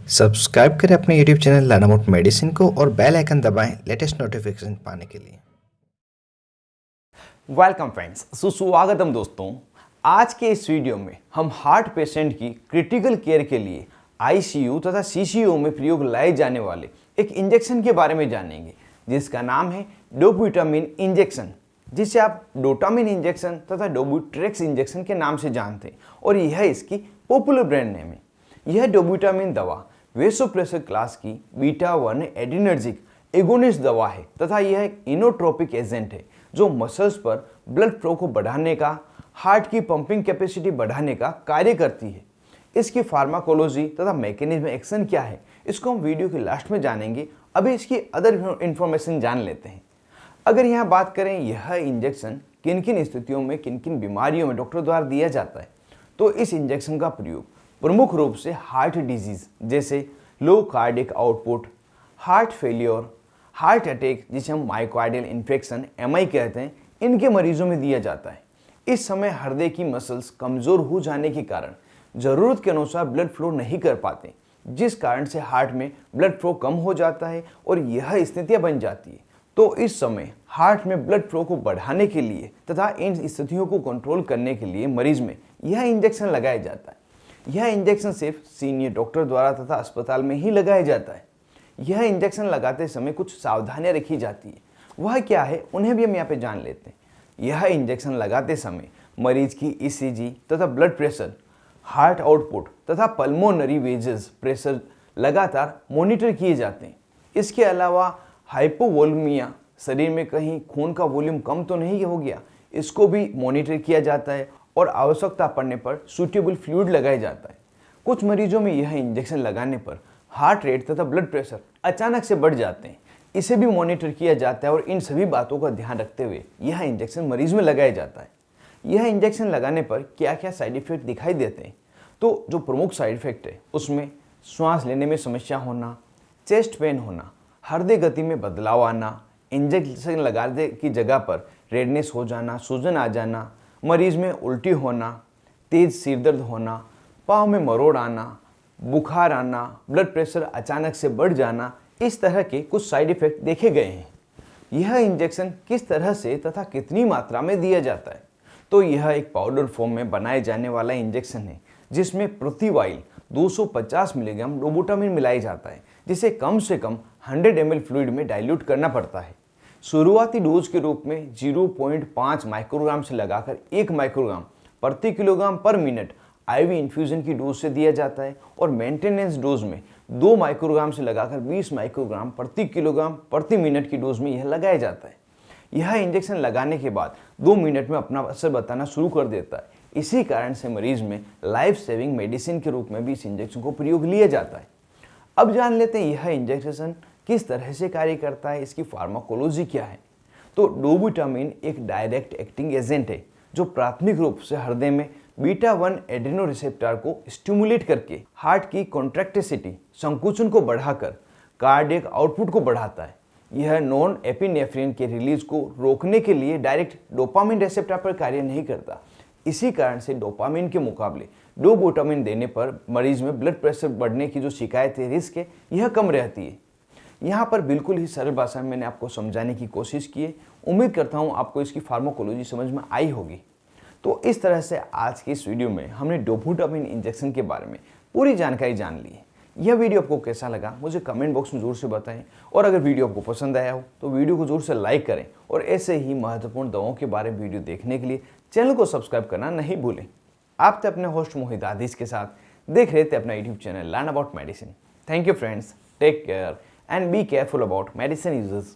Subscribe करें अपने YouTube channel learn about medicine को और बेल आइकन दबाएं लेटेस्ट नोटिफिकेशन पाने के लिए। वेलकम फ्रेंड्स, सुस्वागतम दोस्तों। आज के इस वीडियो में हम हार्ट पेशेंट की क्रिटिकल केयर के लिए आईसीयू तथा सीसीयू में प्रयोग लाए जाने वाले एक इंजेक्शन के बारे में जानेंगे, जिसका नाम है डोबुटामिन इंजेक्शन, जिसे आप डोटामिन इंजेक्शन तथा डोबुट्रेक्स इंजेक्शन के नाम से जानते हैं और यह इसकी पॉपुलर ब्रांड नेम है। यह डोबुटामिन दवा वेसोप्रेसर क्लास की बीटा 1 एड्रीनर्जिक एगोनिस्ट दवा है तथा यह एक इनोट्रोपिक एजेंट है जो मसल्स पर ब्लड फ्लो को बढ़ाने का, हार्ट की पंपिंग कैपेसिटी बढ़ाने का कार्य करती है। इसकी फार्माकोलॉजी तथा मैकेनिज्म एक्शन क्या है, इसको हम वीडियो के लास्ट में जानेंगे। अभी इसकी अदर इंफॉर्मेशन जान लेते हैं। अगर यहाँ बात करें यह इंजेक्शन किन किन स्थितियों में, किन किन बीमारियों में डॉक्टर द्वारा दिया जाता है, तो इस इंजेक्शन का प्रयोग प्रमुख रूप से हार्ट डिजीज जैसे low cardiac output, heart failure, heart attack जिसे हम मायोकार्डियल इन्फेक्शन एमआई कहते हैं, इनके मरीजों में दिया जाता है। इस समय हृदय की मसल्स कमज़ोर हो जाने के कारण ज़रूरत के अनुसार ब्लड फ्लो नहीं कर पाते, जिस कारण से हार्ट में ब्लड फ्लो कम हो जाता है और यह स्थितियाँ बन जाती है। तो इस समय हार्ट में ब्लड फ्लो को बढ़ाने के लिए तथा इन स्थितियों को कंट्रोल करने के लिए मरीज में यह इंजेक्शन लगाया जाता है। यह इंजेक्शन सिर्फ सीनियर डॉक्टर द्वारा तथा अस्पताल में ही लगाया जाता है। यह इंजेक्शन लगाते समय कुछ सावधानियां रखी जाती है। वह क्या है, उन्हें भी हम यहाँ पे जान लेते हैं। यह इंजेक्शन लगाते समय मरीज की ईसीजी तथा ब्लड प्रेशर, हार्ट आउटपुट तथा पल्मोनरी वेजेस प्रेशर लगातार मॉनिटर किए जाते हैं। इसके अलावा हाइपोवोल्यूमिया, शरीर में कहीं खून का वॉल्यूम कम तो नहीं हो गया, इसको भी मॉनिटर किया जाता है और आवश्यकता पड़ने पर सूटेबल फ्लूइड लगाया जाता है। कुछ मरीजों में यह इंजेक्शन लगाने पर हार्ट रेट तथा ब्लड प्रेशर अचानक से बढ़ जाते हैं, इसे भी मॉनिटर किया जाता है और इन सभी बातों का ध्यान रखते हुए यह इंजेक्शन मरीज में लगाया जाता है। यह इंजेक्शन लगाने पर क्या क्या साइड इफेक्ट दिखाई देते हैं, तो जो प्रमुख साइड इफेक्ट है उसमें श्वास लेने में समस्या होना, चेस्ट पेन होना, हृदय गति में बदलाव आना, इंजेक्शन लगाने की जगह पर रेडनेस हो जाना, सूजन आ जाना, मरीज में उल्टी होना, तेज सिर दर्द होना, पाँव में मरोड़ आना, बुखार आना, ब्लड प्रेशर अचानक से बढ़ जाना, इस तरह के कुछ साइड इफेक्ट देखे गए हैं। यह इंजेक्शन किस तरह से तथा कितनी मात्रा में दिया जाता है, तो यह एक पाउडर फॉर्म में बनाए जाने वाला इंजेक्शन है, जिसमें प्रति वाइल 250 मिलीग्राम डोबुटामिन मिलाया जाता है, जिसे कम से कम 100 ml फ्लूइड में डाइल्यूट करना पड़ता है। शुरुआती डोज के रूप में 0.5 माइक्रोग्राम से लगाकर 1 माइक्रोग्राम प्रति किलोग्राम पर मिनट आईवी इन्फ्यूजन की डोज से दिया जाता है और मेंटेनेंस डोज में 2 माइक्रोग्राम से लगाकर 20 माइक्रोग्राम प्रति किलोग्राम प्रति मिनट की डोज में यह लगाया जाता है। यह इंजेक्शन लगाने के बाद 2 मिनट में अपना असर बताना शुरू कर देता है। इसी कारण से मरीज में लाइफ सेविंग मेडिसिन के रूप में भी इस इंजेक्शन को प्रयोग लिया जाता है। अब जान लेते हैं यह इंजेक्शन किस तरह से कार्य करता है, इसकी फार्माकोलॉजी क्या है। तो डोबुटामिन एक डायरेक्ट एक्टिंग एजेंट है जो प्राथमिक रूप से हृदय में बीटा 1 एड्रेनो रिसेप्टर को स्टिमुलेट करके हार्ट की कॉन्ट्रैक्टिसिटी, संकुचन को बढ़ाकर कार्डियक आउटपुट को बढ़ाता है। यह नॉन एपिनेफ्रिन के रिलीज को रोकने के लिए डायरेक्ट डोपामिन रिसेप्टर पर कार्य नहीं करता। इसी कारण से डोपामिन के मुकाबले डोबुटामिन देने पर मरीज में ब्लड प्रेशर बढ़ने की जो शिकायत है, रिस्क है, यह कम रहती है। यहाँ पर बिल्कुल ही सरल भाषा में मैंने आपको समझाने की कोशिश की है। उम्मीद करता हूँ आपको इसकी फार्माकोलॉजी समझ में आई होगी। तो इस तरह से आज की इस वीडियो में हमने डोबुटामिन इंजेक्शन के बारे में पूरी जानकारी जान ली है। यह वीडियो आपको कैसा लगा मुझे कमेंट बॉक्स में ज़रूर से बताएं और अगर वीडियो आपको पसंद आया हो तो वीडियो को ज़रूर से लाइक करें और ऐसे ही महत्वपूर्ण दवाओं के बारे में वीडियो देखने के लिए चैनल को सब्सक्राइब करना नहीं भूलें। आप थे अपने होस्ट मोहित आदिश के साथ देख रहे थे अपना YouTube channel learn about medicine. Thank you friends, take care and be careful about medicine uses.